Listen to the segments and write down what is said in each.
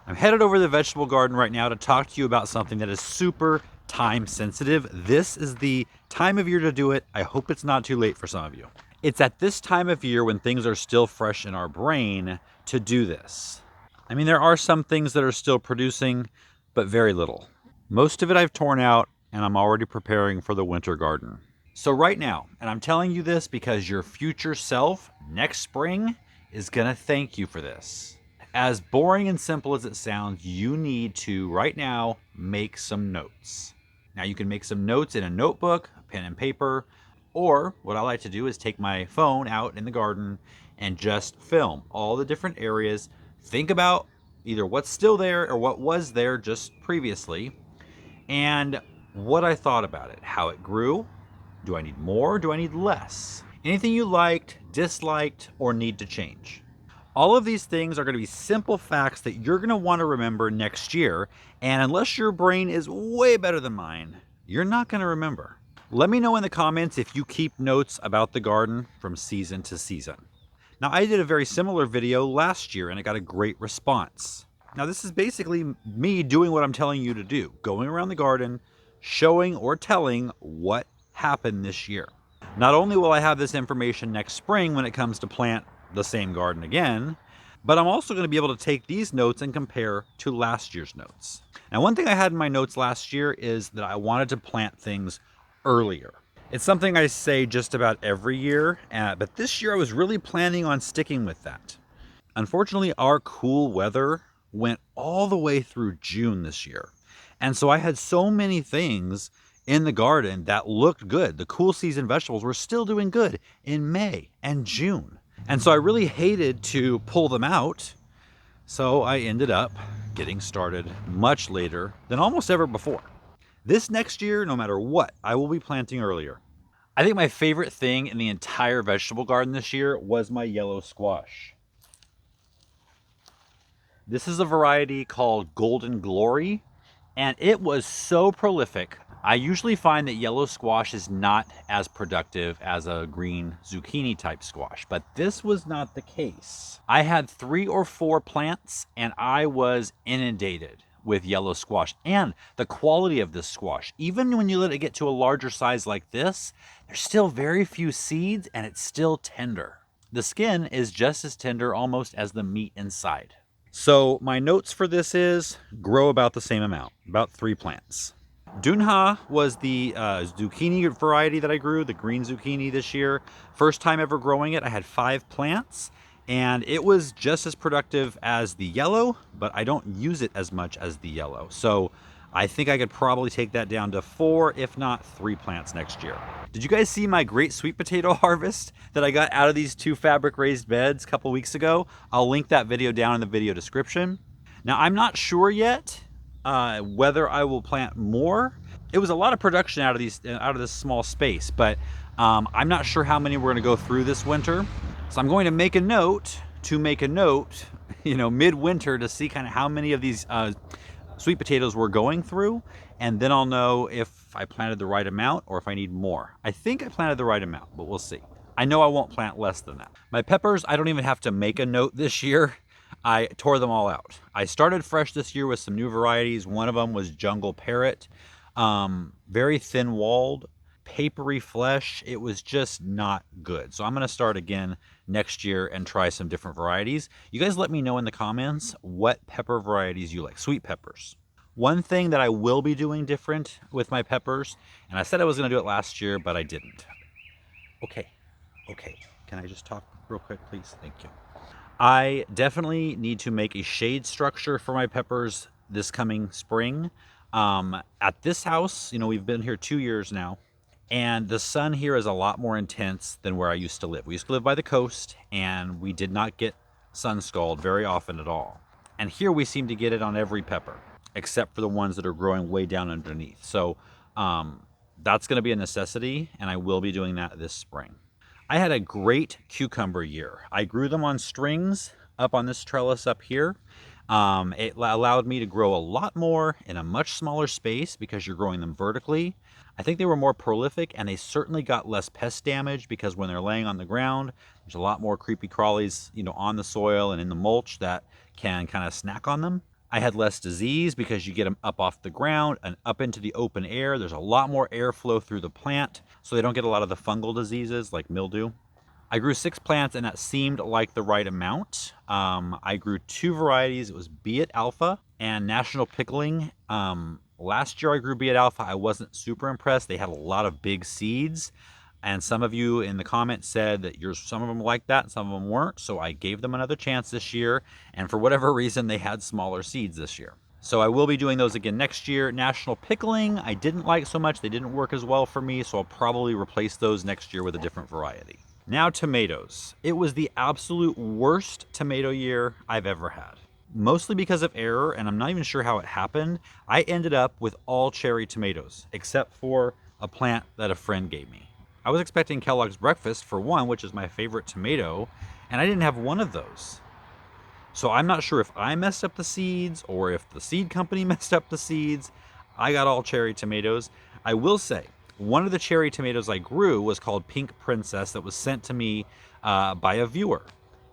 I'm headed over to the vegetable garden right now to talk to you about something that is super time sensitive. This is the time of year to do it. I hope it's not too late for some of you. It's at this time of year when things are still fresh in our brain to do this. I mean, there are some things that are still producing, but very little. Most of it I've torn out, and I'm already preparing for the winter garden. So right now, and I'm telling you this because your future self next spring is gonna thank you for this. As boring and simple as it sounds, you need to right now make some notes. Now you can make some notes in a notebook, pen and paper, or what I like to do is take my phone out in the garden and just film all the different areas. Think about either what's still there or what was there just previously, and what I thought about it, how it grew. Do I need more? Do I need less? Anything you liked, disliked, or need to change? All of these things are going to be simple facts that you're going to want to remember next year, and unless your brain is way better than mine, you're not going to remember. Let me know in the comments if you keep notes about the garden from season to season. Now, I did a very similar video last year and it got a great response. Now, this is basically me doing what I'm telling you to do, going around the garden, showing or telling what happened this year. Not only will I have this information next spring when it comes to plant the same garden again, but I'm also going to be able to take these notes and compare to last year's notes. Now, one thing I had in my notes last year is that I wanted to plant things earlier. It's something I say just about every year, but this year I was really planning on sticking with that. Unfortunately, our cool weather went all the way through June this year. And so I had so many things in the garden that looked good. The cool season vegetables were still doing good in May and June. And so I really hated to pull them out. So I ended up getting started much later than almost ever before. This next year, no matter what, I will be planting earlier. I think my favorite thing in the entire vegetable garden this year was my yellow squash. This is a variety called Golden Glory, and it was so prolific. I usually find that yellow squash is not as productive as a green zucchini type squash, but this was not the case. I had 3 or 4 plants and I was inundated with yellow squash and the quality of this squash. Even when you let it get to a larger size like this, there's still very few seeds and it's still tender. The skin is just as tender almost as the meat inside. So my notes for this is grow about the same amount, about 3 plants. Dunha was the zucchini variety that I grew, the green zucchini this year. First time ever growing it, I had 5 plants and it was just as productive as the yellow, but I don't use it as much as the yellow. So I think I could probably take that down to 4, if not 3 plants next year. Did you guys see my great sweet potato harvest that I got out of these 2 fabric raised beds a couple weeks ago? I'll link that video down in the video description. Now, I'm not sure yet whether I will plant more. It was a lot of production out of this small space, but I'm not sure how many we're going to go through this winter. So I'm going to make a note midwinter to see kind of how many of these sweet potatoes we're going through, and then I'll know if I planted the right amount or if I need more. I think I planted the right amount, but we'll see. I know I won't plant less than that. My peppers, I don't even have to make a note this year. I tore them all out. I started fresh this year with some new varieties. One of them was Jungle Parrot. Very thin-walled, papery flesh. It was just not good. So I'm going to start again next year and try some different varieties. You guys let me know in the comments what pepper varieties you like. Sweet peppers. One thing that I will be doing different with my peppers, and I said I was going to do it last year, but I didn't. Okay. Can I just talk real quick, please? Thank you. I definitely need to make a shade structure for my peppers this coming spring. At this house, we've been here 2 years now, and the sun here is a lot more intense than where I used to live. We used to live by the coast, and we did not get sun scald very often at all. And here we seem to get it on every pepper, except for the ones that are growing way down underneath. So that's going to be a necessity, and I will be doing that this spring. I had a great cucumber year. I grew them on strings up on this trellis up here. It allowed me to grow a lot more in a much smaller space because you're growing them vertically. I think they were more prolific, and they certainly got less pest damage because when they're laying on the ground, there's a lot more creepy crawlies, on the soil and in the mulch that can kind of snack on them. I had less disease because you get them up off the ground and up into the open air. There's a lot more airflow through the plant, so they don't get a lot of the fungal diseases like mildew. I grew 6 plants, and that seemed like the right amount. I grew 2 varieties. It was Be It Alpha and National Pickling. Last year I grew Be It Alpha. I wasn't super impressed. They had a lot of big seeds, and some of you in the comments said that some of them liked that and some of them weren't, so I gave them another chance this year, and for whatever reason they had smaller seeds this year. So I will be doing those again next year. National Pickling I didn't like so much. They didn't work as well for me, so I'll probably replace those next year with a different variety. Now tomatoes. It was the absolute worst tomato year I've ever had. Mostly because of error, and I'm not even sure how it happened. I ended up with all cherry tomatoes, except for a plant that a friend gave me. I was expecting Kellogg's Breakfast for one, which is my favorite tomato, and I didn't have one of those. So I'm not sure if I messed up the seeds or if the seed company messed up the seeds. I got all cherry tomatoes. I will say, one of the cherry tomatoes I grew was called Pink Princess, that was sent to me by a viewer.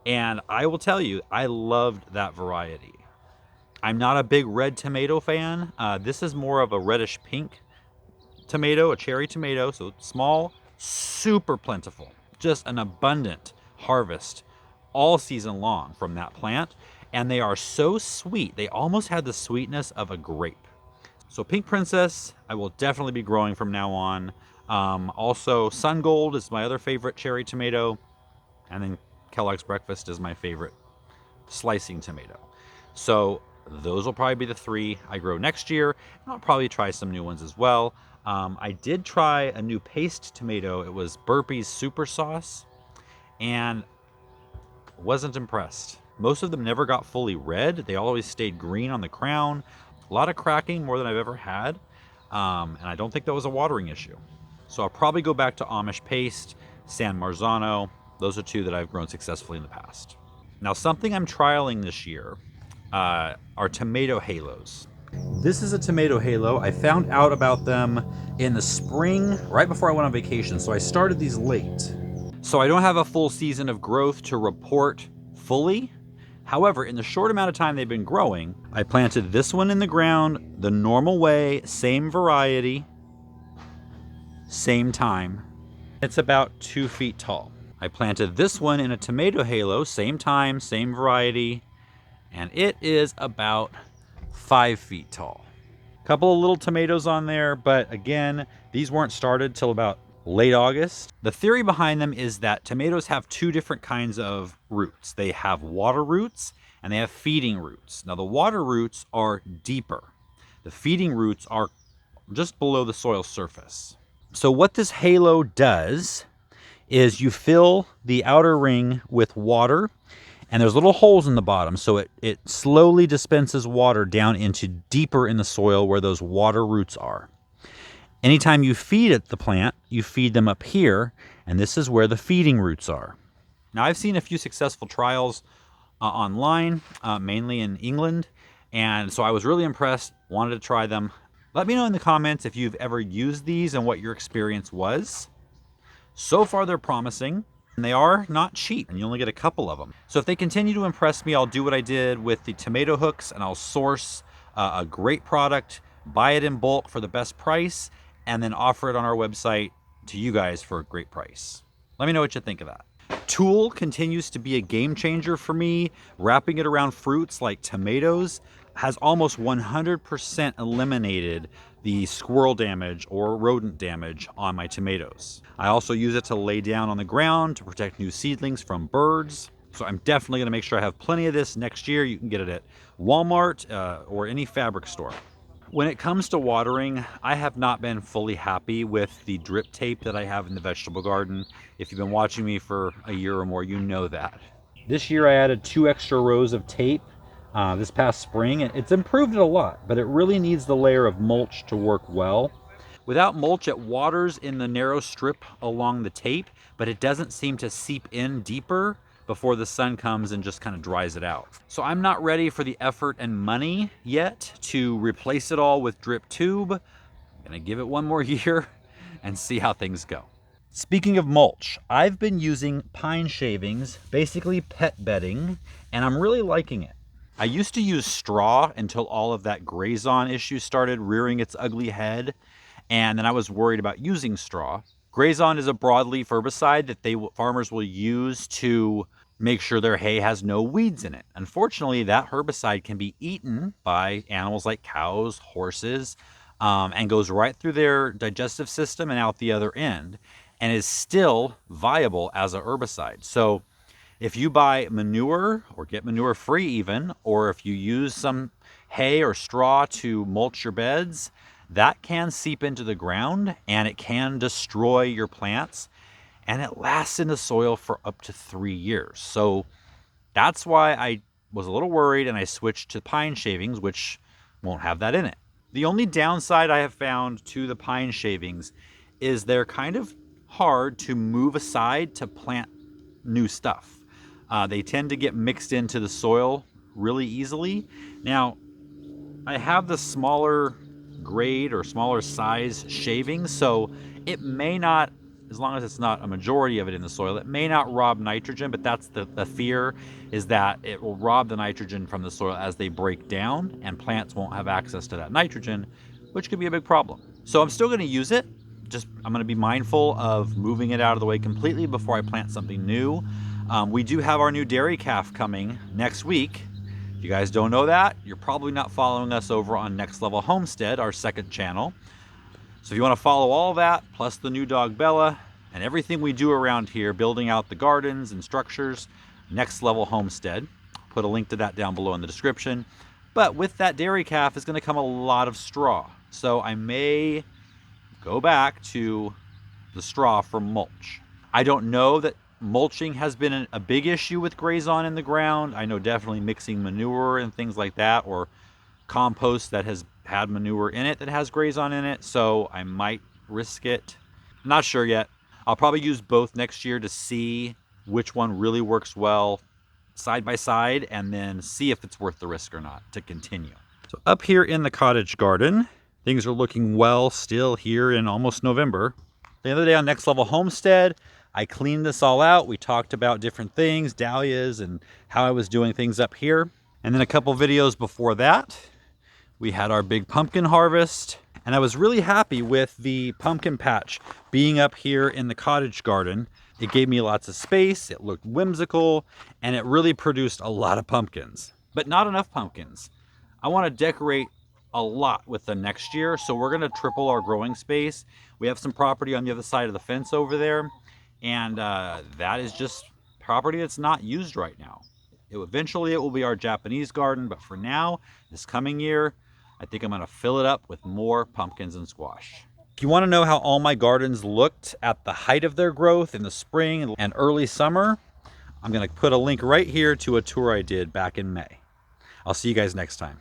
And I will tell you, I loved that variety. I'm not a big red tomato fan. This is more of a reddish pink tomato, a cherry tomato, so small, super plentiful, just an abundant harvest all season long from that plant. And they are so sweet. They almost had the sweetness of a grape. So Pink Princess, I will definitely be growing from now on. Also, Sun Gold is my other favorite cherry tomato. And then Kellogg's Breakfast is my favorite slicing tomato. So those will probably be the 3 I grow next year. And I'll probably try some new ones as well. I did try a new paste tomato. It was Burpee's Super Sauce, and wasn't impressed. Most of them never got fully red. They always stayed green on the crown. A lot of cracking, more than I've ever had. And I don't think that was a watering issue. So I'll probably go back to Amish Paste, San Marzano. Those are 2 that I've grown successfully in the past. Now, something I'm trialing this year are tomato halos. This is a tomato halo. I found out about them in the spring, right before I went on vacation. So I started these late. So I don't have a full season of growth to report fully. However, in the short amount of time they've been growing, I planted this one in the ground the normal way, same variety, same time. It's about 2 feet tall. I planted this one in a tomato halo, same time, same variety, and it is about 5 feet tall. A couple of little tomatoes on there, but again, these weren't started till about late August. The theory behind them is that tomatoes have 2 different kinds of roots. They have water roots and they have feeding roots. Now the water roots are deeper. The feeding roots are just below the soil surface. So what this halo does is you fill the outer ring with water, and there's little holes in the bottom, so it slowly dispenses water down into deeper in the soil where those water roots are. Anytime you feed the plant, you feed them up here, and this is where the feeding roots are. Now, I've seen a few successful trials online, mainly in England, and so I was really impressed, wanted to try them. Let me know in the comments if you've ever used these and what your experience was. So far, they're promising. And they are not cheap, and you only get a couple of them. So if they continue to impress me, I'll do what I did with the tomato hooks, and I'll source a great product, buy it in bulk for the best price, and then offer it on our website to you guys for a great price. Let me know what you think of that. Tulle continues to be a game changer for me. Wrapping it around fruits like tomatoes has almost 100% eliminated the squirrel damage or rodent damage on my tomatoes. I also use it to lay down on the ground to protect new seedlings from birds. So I'm definitely gonna make sure I have plenty of this next year. You can get it at Walmart or any fabric store. When it comes to watering, I have not been fully happy with the drip tape that I have in the vegetable garden. If you've been watching me for a year or more, you know that. This year I added 2 extra rows of tape this past spring. It's improved it a lot, but it really needs the layer of mulch to work well. Without mulch, it waters in the narrow strip along the tape, but it doesn't seem to seep in deeper before the sun comes and just kind of dries it out. So I'm not ready for the effort and money yet to replace it all with drip tube. I'm gonna give it one more year and see how things go. Speaking of mulch, I've been using pine shavings, basically pet bedding, and I'm really liking it. I used to use straw until all of that grazon issue started rearing its ugly head, and then I was worried about using straw. Grazon is a broadleaf herbicide that farmers will use to make sure their hay has no weeds in it. Unfortunately, that herbicide can be eaten by animals like cows, horses, and goes right through their digestive system and out the other end, and is still viable as a herbicide. So if you buy manure or get manure free even, or if you use some hay or straw to mulch your beds, that can seep into the ground and it can destroy your plants, and it lasts in the soil for up to 3 years. So that's why I was a little worried and I switched to pine shavings, which won't have that in it. The only downside I have found to the pine shavings is they're kind of hard to move aside to plant new stuff. They tend to get mixed into the soil really easily. Now, I have the smaller grade or smaller size shavings, so it may not, as long as it's not a majority of it in the soil, it may not rob nitrogen, but that's the fear, is that it will rob the nitrogen from the soil as they break down, and plants won't have access to that nitrogen, which could be a big problem. So I'm still going to use it. I'm going to be mindful of moving it out of the way completely before I plant something new. We do have our new dairy calf coming next week. If you guys don't know that, you're probably not following us over on Next Level Homestead, our second channel. So if you want to follow all that, plus the new dog Bella, and everything we do around here, building out the gardens and structures, Next Level Homestead. Put a link to that down below in the description. But with that dairy calf is going to come a lot of straw. So I may go back to the straw for mulch. I don't know that mulching has been a big issue with grazon in the ground. I know definitely mixing manure and things like that, or compost that has had manure in it that has grazon in it, so I might risk it. I'm not sure yet. I'll probably use both next year to see which one really works well side by side, and then see if it's worth the risk or not to continue. So up here in the cottage garden, things are looking well still here in almost November. The other day on Next Level Homestead, I cleaned this all out. We talked about different things, dahlias, and how I was doing things up here. And then a couple videos before that, we had our big pumpkin harvest. And I was really happy with the pumpkin patch being up here in the cottage garden. It gave me lots of space, it looked whimsical, and it really produced a lot of pumpkins. But not enough pumpkins. I want to decorate a lot with the next year, so we're going to triple our growing space. We have some property on the other side of the fence over there, and that is just property that's not used right now. Eventually it will be our Japanese garden, but for now, this coming year, I think I'm going to fill it up with more pumpkins and squash. If you want to know how all my gardens looked at the height of their growth in the spring and early summer, I'm going to put a link right here to a tour I did back in May. I'll see you guys next time.